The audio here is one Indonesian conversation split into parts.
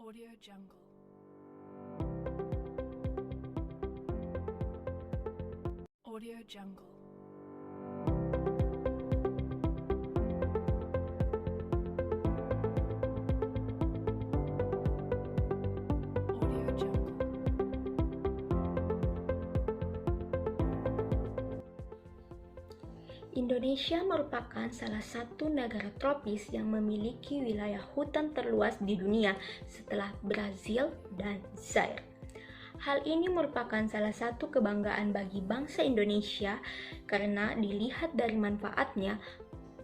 Audio Jungle. Audio Jungle. Audio Jungle. Indonesia merupakan salah satu negara tropis yang memiliki wilayah hutan terluas di dunia setelah Brazil dan Zaire. Hal ini merupakan salah satu kebanggaan bagi bangsa Indonesia karena dilihat dari manfaatnya,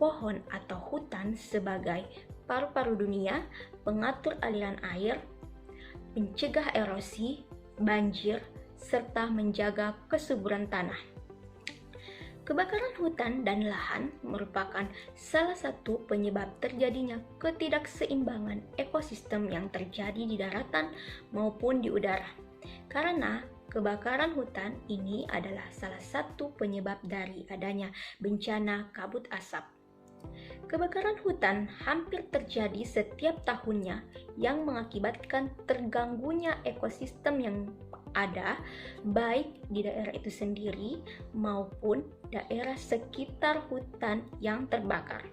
pohon atau hutan sebagai paru-paru dunia, pengatur aliran air, pencegah erosi, banjir, serta menjaga kesuburan tanah. Kebakaran hutan dan lahan merupakan salah satu penyebab terjadinya ketidakseimbangan ekosistem yang terjadi di daratan maupun di udara. Karena kebakaran hutan ini adalah salah satu penyebab dari adanya bencana kabut asap. Kebakaran hutan hampir terjadi setiap tahunnya yang mengakibatkan terganggunya ekosistem yang ada baik di daerah itu sendiri maupun daerah sekitar hutan yang terbakar.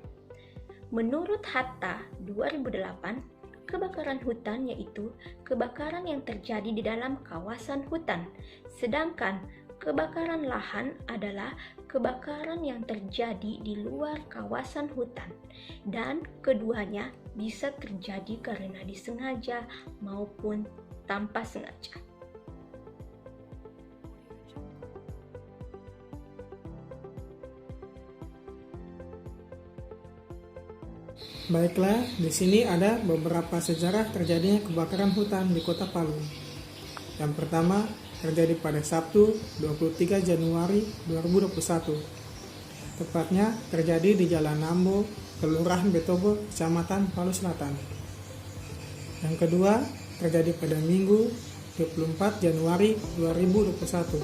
Menurut Hatta 2008, kebakaran hutan yaitu kebakaran yang terjadi di dalam kawasan hutan, sedangkan kebakaran lahan adalah kebakaran yang terjadi di luar kawasan hutan, dan keduanya bisa terjadi karena disengaja maupun tanpa sengaja. Baiklah, di sini ada beberapa sejarah terjadinya kebakaran hutan di Kota Palu. Yang pertama, terjadi pada Sabtu 23 Januari 2021. Tepatnya terjadi di Jalan Nambo, Kelurahan Betobo, Kecamatan Palu Selatan. Yang kedua, terjadi pada Minggu 24 Januari 2021.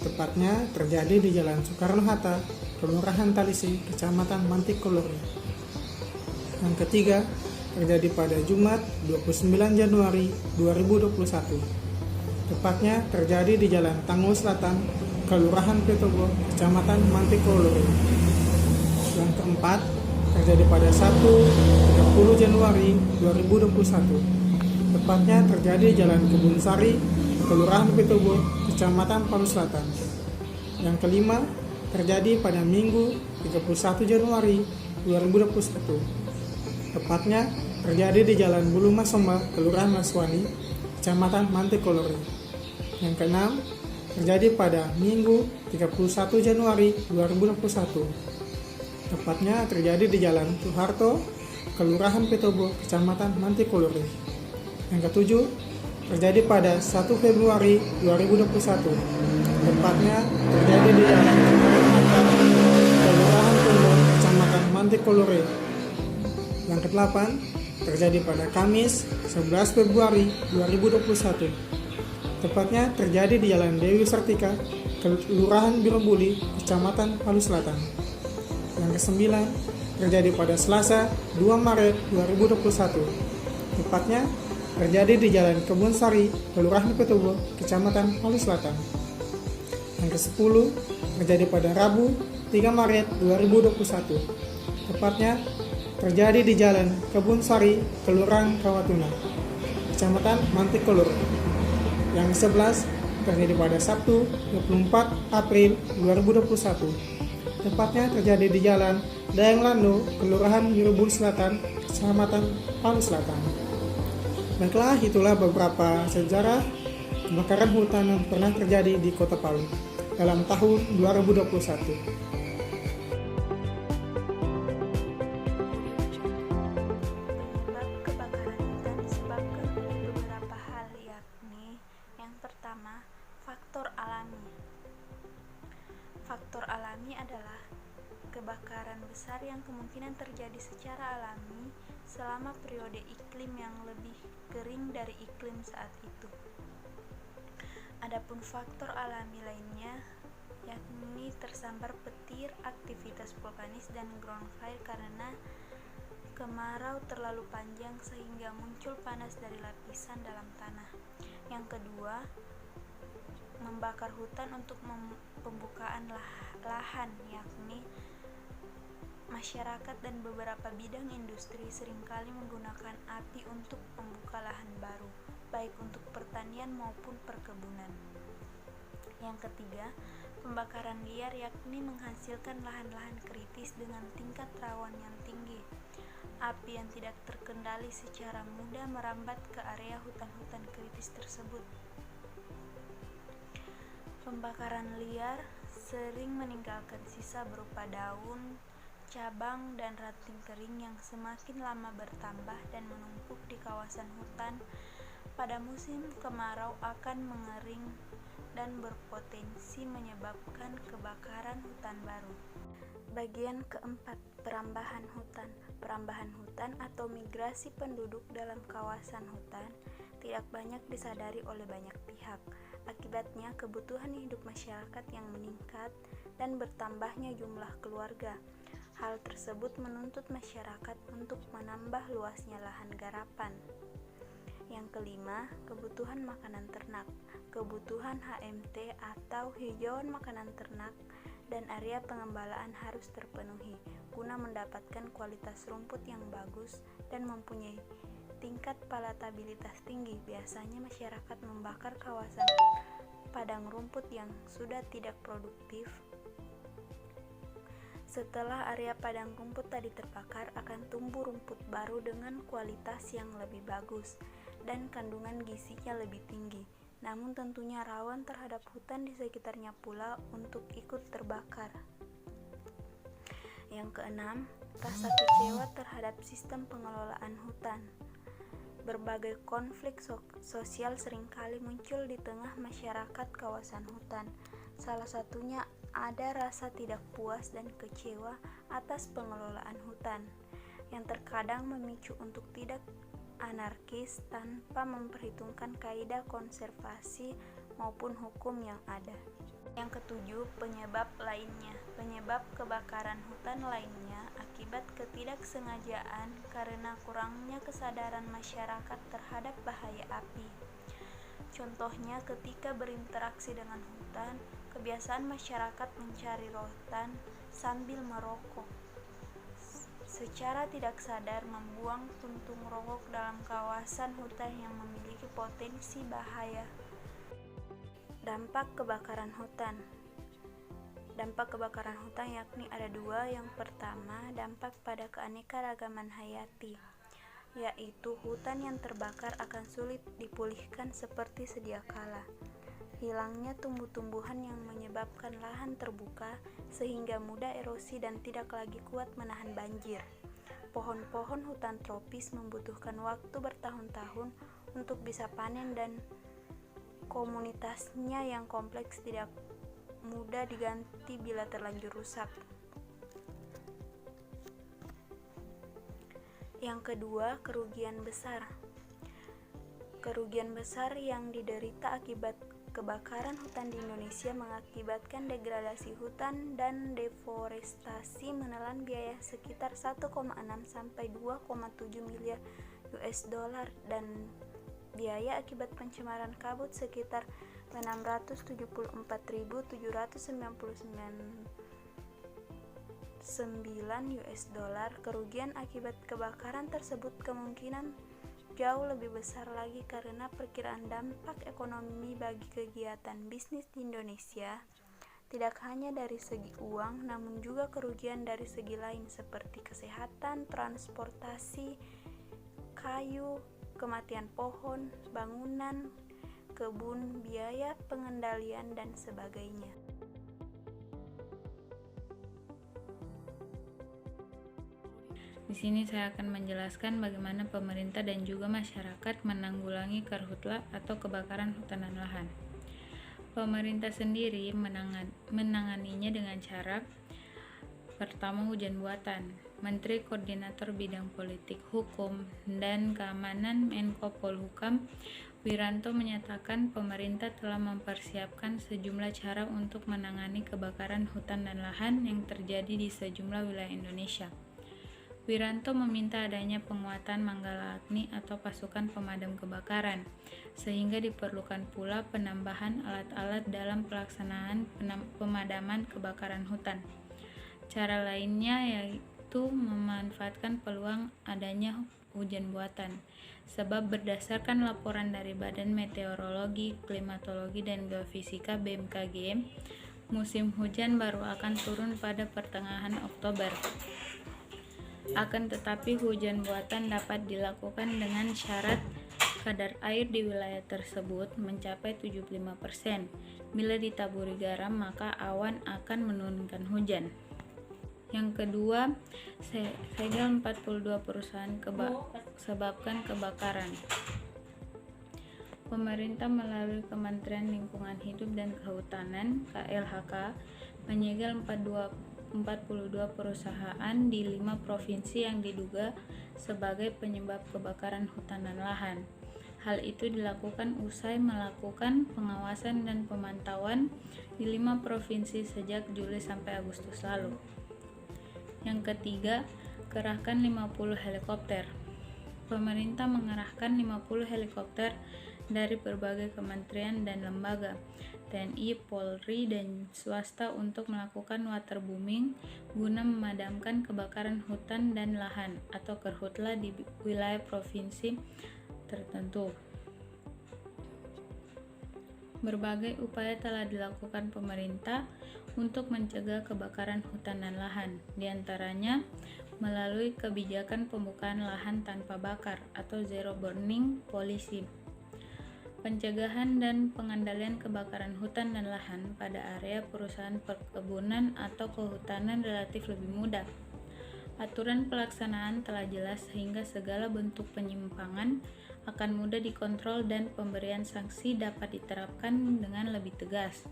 Tepatnya terjadi di Jalan Soekarno-Hatta, Kelurahan Talisi, Kecamatan Mantikolori. Yang ketiga, terjadi pada Jumat 29 Januari 2021. Tepatnya terjadi di Jalan Tangguh Selatan, Kelurahan Petobo, Kecamatan Mantikolori. Yang keempat, terjadi pada Sabtu 30 Januari 2021. Tepatnya terjadi di Jalan Kebun Sari, Kelurahan Petobo, Kecamatan Palu Selatan. Yang kelima, terjadi pada Minggu 31 Januari 2021. Tepatnya terjadi di Jalan Bulu Masomba, Kelurahan Maswani, Kecamatan Mantikolori. Yang keenam, terjadi pada Minggu 31 Januari 2021. Tepatnya terjadi di Jalan Soeharto, Kelurahan Petobo, Kecamatan Mantikolori. Yang ketujuh, terjadi pada 1 Februari 2021. Tepatnya terjadi di Jalan Soekarno-Hatta, Kelurahan Tumbo, Kecamatan Mantikolori. Yang kedelapan, terjadi pada Kamis 11 Februari 2021. Tepatnya terjadi di Jalan Dewi Sartika, Kelurahan Birobuli, Kecamatan Palu Selatan. Yang kesembilan, terjadi pada Selasa 2 Maret 2021. Tepatnya terjadi di Jalan Kebun Sari, Kelurahan Petobo, Kecamatan Palu Selatan. Yang ke-10, terjadi pada Rabu 3 Maret 2021. Tepatnya terjadi di Jalan Kebun Sari, Kelurahan Kawatuna, Kecamatan Mantikolori. Yang ke-11 terjadi pada Sabtu 24 April 2021. Tepatnya terjadi di Jalan Dayang Lando, Kelurahan Birobuli Selatan, Kecamatan Palu Selatan. Baiklah, itulah beberapa sejarah kebakaran hutan yang pernah terjadi di Kota Palu dalam tahun 2021. Faktor alami adalah kebakaran besar yang kemungkinan terjadi secara alami selama periode iklim yang lebih kering dari iklim saat itu. Adapun faktor alami lainnya yakni tersambar petir, aktivitas vulkanis, dan ground fire karena kemarau terlalu panjang sehingga muncul panas dari lapisan dalam tanah. Yang kedua, membakar hutan untuk pembukaan lahan, yakni masyarakat dan beberapa bidang industri seringkali menggunakan api untuk membuka lahan baru, baik untuk pertanian maupun perkebunan. Yang ketiga, pembakaran liar, yakni menghasilkan lahan-lahan kritis dengan tingkat rawan yang tinggi. Api yang tidak terkendali secara mudah merambat ke area hutan-hutan kritis tersebut. Pembakaran liar sering meninggalkan sisa berupa daun, cabang, dan ranting kering yang semakin lama bertambah dan menumpuk di kawasan hutan. Pada musim kemarau akan mengering dan berpotensi menyebabkan kebakaran hutan baru. Bagian keempat, perambahan hutan. Perambahan hutan atau migrasi penduduk dalam kawasan hutan tidak banyak disadari oleh banyak pihak. Akibatnya, kebutuhan hidup masyarakat yang meningkat dan bertambahnya jumlah keluarga. Hal tersebut menuntut masyarakat untuk menambah luasnya lahan garapan. Yang kelima, kebutuhan makanan ternak. Kebutuhan HMT atau hijauan makanan ternak dan area pengembalaan harus terpenuhi guna mendapatkan kualitas rumput yang bagus dan mempunyai tingkat palatabilitas tinggi. Biasanya masyarakat membakar kawasan padang rumput yang sudah tidak produktif. Setelah area padang rumput tadi terbakar, akan tumbuh rumput baru dengan kualitas yang lebih bagus dan kandungan gizinya lebih tinggi. Namun tentunya rawan terhadap hutan di sekitarnya pula untuk ikut terbakar. Yang keenam, rasa kecewa terhadap sistem pengelolaan hutan. Berbagai konflik sosial seringkali muncul di tengah masyarakat kawasan hutan. Salah satunya ada rasa tidak puas dan kecewa atas pengelolaan hutan, yang terkadang memicu untuk tidak anarkis tanpa memperhitungkan kaidah konservasi maupun hukum yang ada. Yang ketujuh, penyebab lainnya. Penyebab kebakaran hutan lainnya akibat ketidaksengajaan karena kurangnya kesadaran masyarakat terhadap bahaya api. Contohnya, ketika berinteraksi dengan hutan, kebiasaan masyarakat mencari rotan sambil merokok. Secara tidak sadar membuang puntung rokok dalam kawasan hutan yang memiliki potensi bahaya. Dampak kebakaran hutan. Dampak kebakaran hutan yakni ada dua. Yang pertama, dampak pada keanekaragaman hayati, yaitu hutan yang terbakar akan sulit dipulihkan seperti sedia kala. Hilangnya tumbuh-tumbuhan yang menyebabkan lahan terbuka sehingga mudah erosi dan tidak lagi kuat menahan banjir. Pohon-pohon hutan tropis membutuhkan waktu bertahun-tahun untuk bisa panen dan komunitasnya yang kompleks tidak mudah diganti bila terlanjur rusak. Yang kedua, kerugian besar. Kerugian besar yang diderita akibat kebakaran hutan di Indonesia mengakibatkan degradasi hutan dan deforestasi menelan biaya sekitar 1,6 sampai 2,7 miliar US dollar dan biaya akibat pencemaran kabut sekitar 674.799 US dollar. Kerugian akibat kebakaran tersebut kemungkinan jauh lebih besar lagi karena perkiraan dampak ekonomi bagi kegiatan bisnis di Indonesia tidak hanya dari segi uang, namun juga kerugian dari segi lain seperti kesehatan, transportasi, kayu, kematian pohon, bangunan, kebun, biaya pengendalian, dan sebagainya. Di sini saya akan menjelaskan bagaimana pemerintah dan juga masyarakat menanggulangi karhutla atau kebakaran hutan dan lahan. Pemerintah sendiri menanganinya dengan cara pertama, hujan buatan. Menteri Koordinator Bidang Politik, Hukum, dan Keamanan Menko Polhukam Wiranto menyatakan pemerintah telah mempersiapkan sejumlah cara untuk menangani kebakaran hutan dan lahan yang terjadi di sejumlah wilayah Indonesia. Wiranto meminta adanya penguatan Manggala Agni atau pasukan pemadam kebakaran, sehingga diperlukan pula penambahan alat-alat dalam pelaksanaan pemadaman kebakaran hutan. Cara lainnya yaitu memanfaatkan peluang adanya hujan buatan, sebab berdasarkan laporan dari Badan Meteorologi, Klimatologi, dan Geofisika BMKG, musim hujan baru akan turun pada pertengahan Oktober. Akan tetapi hujan buatan dapat dilakukan dengan syarat kadar air di wilayah tersebut mencapai 75%. Bila ditaburi garam, maka awan akan menurunkan hujan. Yang kedua, segel 42 perusahaan sebabkan kebakaran. Pemerintah melalui Kementerian Lingkungan Hidup dan Kehutanan (KLHK) menyegel 42 perusahaan di 5 provinsi yang diduga sebagai penyebab kebakaran hutan dan lahan. Hal itu dilakukan usai melakukan pengawasan dan pemantauan di 5 provinsi sejak Juli sampai Agustus lalu. Yang ketiga, kerahkan 50 helikopter. Pemerintah mengerahkan 50 helikopter dari berbagai kementerian dan lembaga, TNI, Polri, dan swasta untuk melakukan waterbooming guna memadamkan kebakaran hutan dan lahan atau karhutla di wilayah provinsi tertentu. Berbagai upaya telah dilakukan pemerintah untuk mencegah kebakaran hutan dan lahan, diantaranya melalui kebijakan pembukaan lahan tanpa bakar atau zero burning policy, pencegahan dan pengendalian kebakaran hutan dan lahan pada area perusahaan perkebunan atau kehutanan relatif lebih mudah. Aturan pelaksanaan telah jelas sehingga segala bentuk penyimpangan akan mudah dikontrol dan pemberian sanksi dapat diterapkan dengan lebih tegas.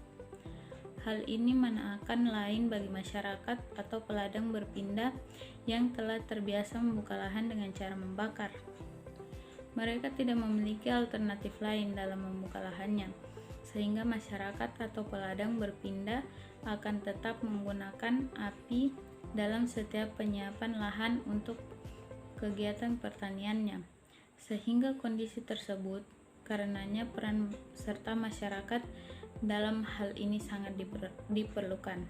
Hal ini mana akan lain bagi masyarakat atau peladang berpindah yang telah terbiasa membuka lahan dengan cara membakar. Mereka tidak memiliki alternatif lain dalam membuka lahannya, sehingga masyarakat atau peladang berpindah akan tetap menggunakan api dalam setiap penyiapan lahan untuk kegiatan pertaniannya. Sehingga kondisi tersebut, karenanya peran serta masyarakat dalam hal ini sangat diperlukan.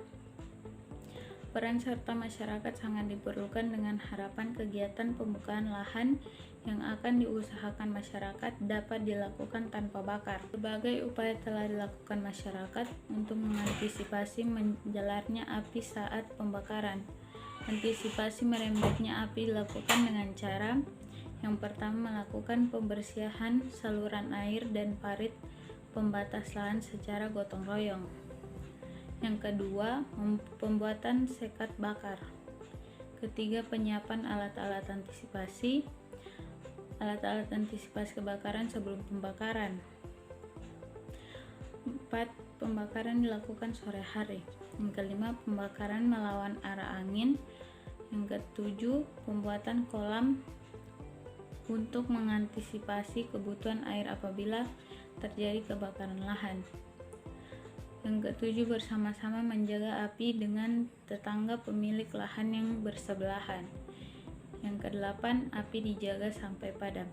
Peran serta masyarakat sangat diperlukan dengan harapan kegiatan pembukaan lahan yang akan diusahakan masyarakat dapat dilakukan tanpa bakar. Berbagai upaya telah dilakukan masyarakat untuk mengantisipasi menjalarnya api saat pembakaran. Antisipasi merembetnya api dilakukan dengan cara yang pertama, melakukan pembersihan saluran air dan parit pembatas lahan secara gotong royong. Yang kedua, pembuatan sekat bakar. Ketiga, penyiapan alat-alat antisipasi kebakaran sebelum pembakaran. 4. Pembakaran dilakukan sore hari. Yang kelima, pembakaran melawan arah angin. Yang ketujuh, pembuatan kolam untuk mengantisipasi kebutuhan air apabila terjadi kebakaran lahan. Yang ketujuh, bersama-sama menjaga api dengan tetangga pemilik lahan yang bersebelahan. Yang kedelapan, api dijaga sampai padam.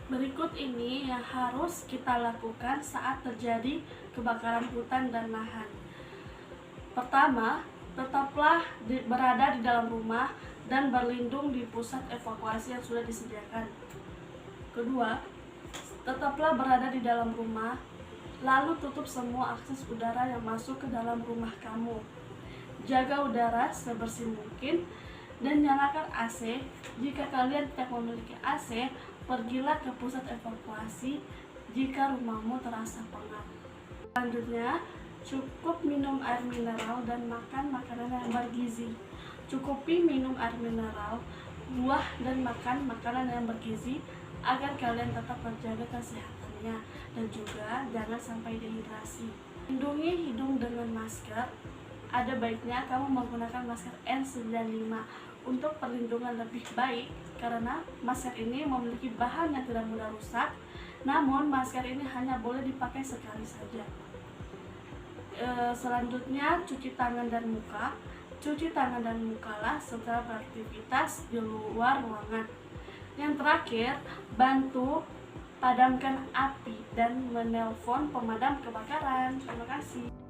Berikut ini yang harus kita lakukan saat terjadi kebakaran hutan dan lahan. Pertama, tetaplah berada di dalam rumah dan berlindung di pusat evakuasi yang sudah disediakan. Kedua, tetaplah berada di dalam rumah, lalu tutup semua akses udara yang masuk ke dalam rumah kamu. Jaga udara sebersih mungkin dan nyalakan AC. Jika kalian tidak memiliki AC, pergilah ke pusat evakuasi jika rumahmu terasa pengap. Selanjutnya, cukup minum air mineral dan makan makanan yang bergizi. Cukupi minum air mineral, buah, dan makan makanan yang bergizi agar kalian tetap terjaga kesehatannya dan juga jangan sampai dehidrasi. Lindungi hidung dengan masker. Ada baiknya kamu menggunakan masker N95 untuk perlindungan lebih baik karena masker ini memiliki bahan yang tidak mudah rusak. Namun masker ini hanya boleh dipakai sekali saja. Selanjutnya, cuci tangan dan muka. Cuci tangan dan mukalah setelah beraktivitas di luar ruangan. Yang terakhir, bantu padamkan api dan menelpon pemadam kebakaran. Terima kasih.